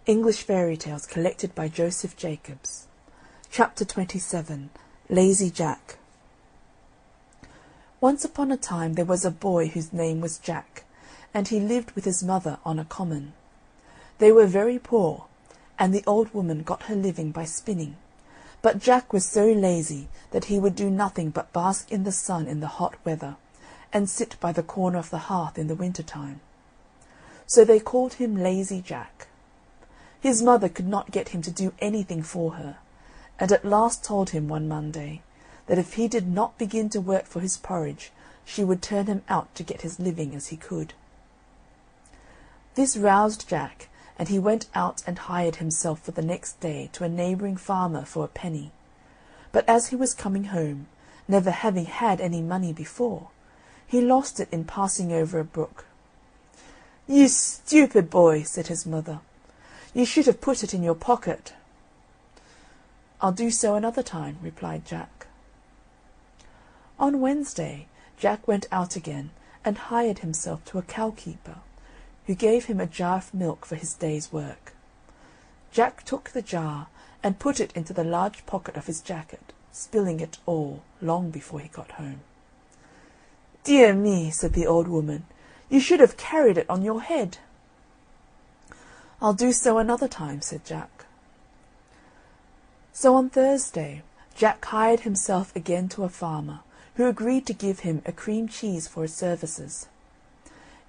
English Fairy Tales collected by Joseph Jacobs. Chapter 27. Lazy Jack. Once upon a time there was a boy whose name was Jack, and he lived with his mother on a common. They were very poor, and the old woman got her living by spinning, but Jack was so lazy that he would do nothing but bask in the sun in the hot weather, and sit by the corner of the hearth in the winter time. So they called him Lazy Jack. His mother could not get him to do anything for her, and at last told him one Monday that if he did not begin to work for his porridge, she would turn him out to get his living as he could. This roused Jack, and he went out and hired himself for the next day to a neighbouring farmer for a penny. But as he was coming home, never having had any money before, he lost it in passing over a brook. "You stupid boy," said his mother. "You should have put it in your pocket." "I'll do so another time," replied Jack. On Wednesday, Jack went out again and hired himself to a cowkeeper, who gave him a jar of milk for his day's work. Jack took the jar and put it into the large pocket of his jacket, spilling it all long before he got home. "Dear me," said the old woman, "you should have carried it on your head." "I'll do so another time," said Jack. So on Thursday, Jack hired himself again to a farmer, who agreed to give him a cream cheese for his services.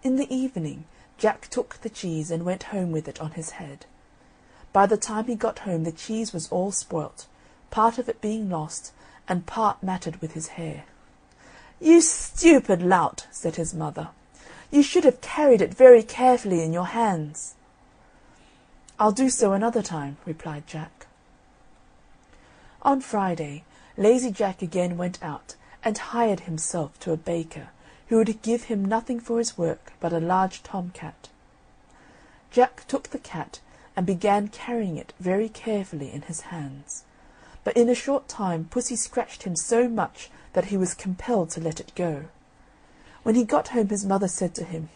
In the evening, Jack took the cheese and went home with it on his head. By the time he got home the cheese was all spoilt, part of it being lost, and part matted with his hair. "You stupid lout," said his mother. "You should have carried it very carefully in your hands." "I'll do so another time," replied Jack. On Friday, Lazy Jack again went out and hired himself to a baker, who would give him nothing for his work but a large tomcat. Jack took the cat and began carrying it very carefully in his hands, but in a short time Pussy scratched him so much that he was compelled to let it go. When he got home his mother said to him,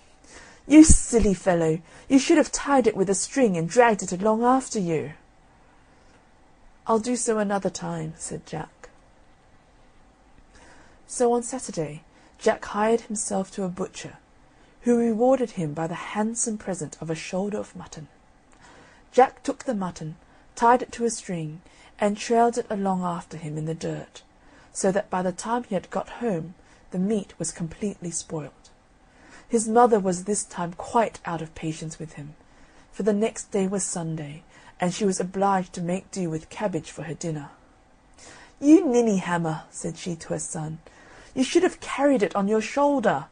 "You silly fellow, you should have tied it with a string and dragged it along after you." "I'll do so another time," said Jack. So on Saturday Jack hired himself to a butcher, who rewarded him by the handsome present of a shoulder of mutton. Jack took the mutton, tied it to a string, and trailed it along after him in the dirt, so that by the time he had got home the meat was completely spoiled. His mother was this time quite out of patience with him, for the next day was Sunday, and she was obliged to make do with cabbage for her dinner. "You ninny hammer," said she to her son, "you should have carried it on your shoulder."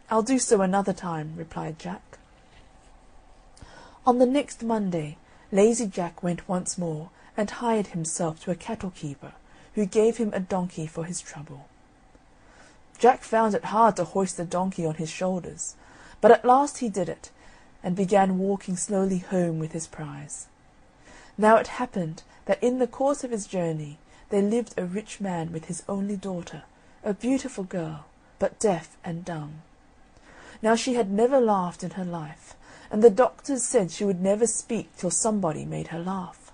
"I'll do so another time," replied Jack. On the next Monday, Lazy Jack went once more and hired himself to a cattle keeper, who gave him a donkey for his trouble. Jack found it hard to hoist the donkey on his shoulders, but at last he did it, and began walking slowly home with his prize. Now it happened that in the course of his journey there lived a rich man with his only daughter, a beautiful girl, but deaf and dumb. Now she had never laughed in her life, and the doctors said she would never speak till somebody made her laugh.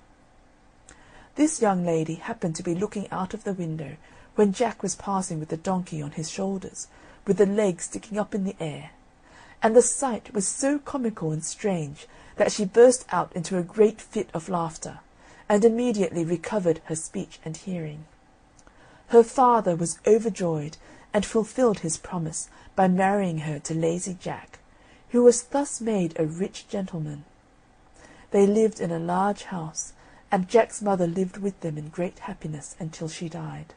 This young lady happened to be looking out of the window when Jack was passing with the donkey on his shoulders, with the legs sticking up in the air, and the sight was so comical and strange that she burst out into a great fit of laughter, and immediately recovered her speech and hearing. Her father was overjoyed, and fulfilled his promise by marrying her to Lazy Jack, who was thus made a rich gentleman. They lived in a large house, and Jack's mother lived with them in great happiness until she died.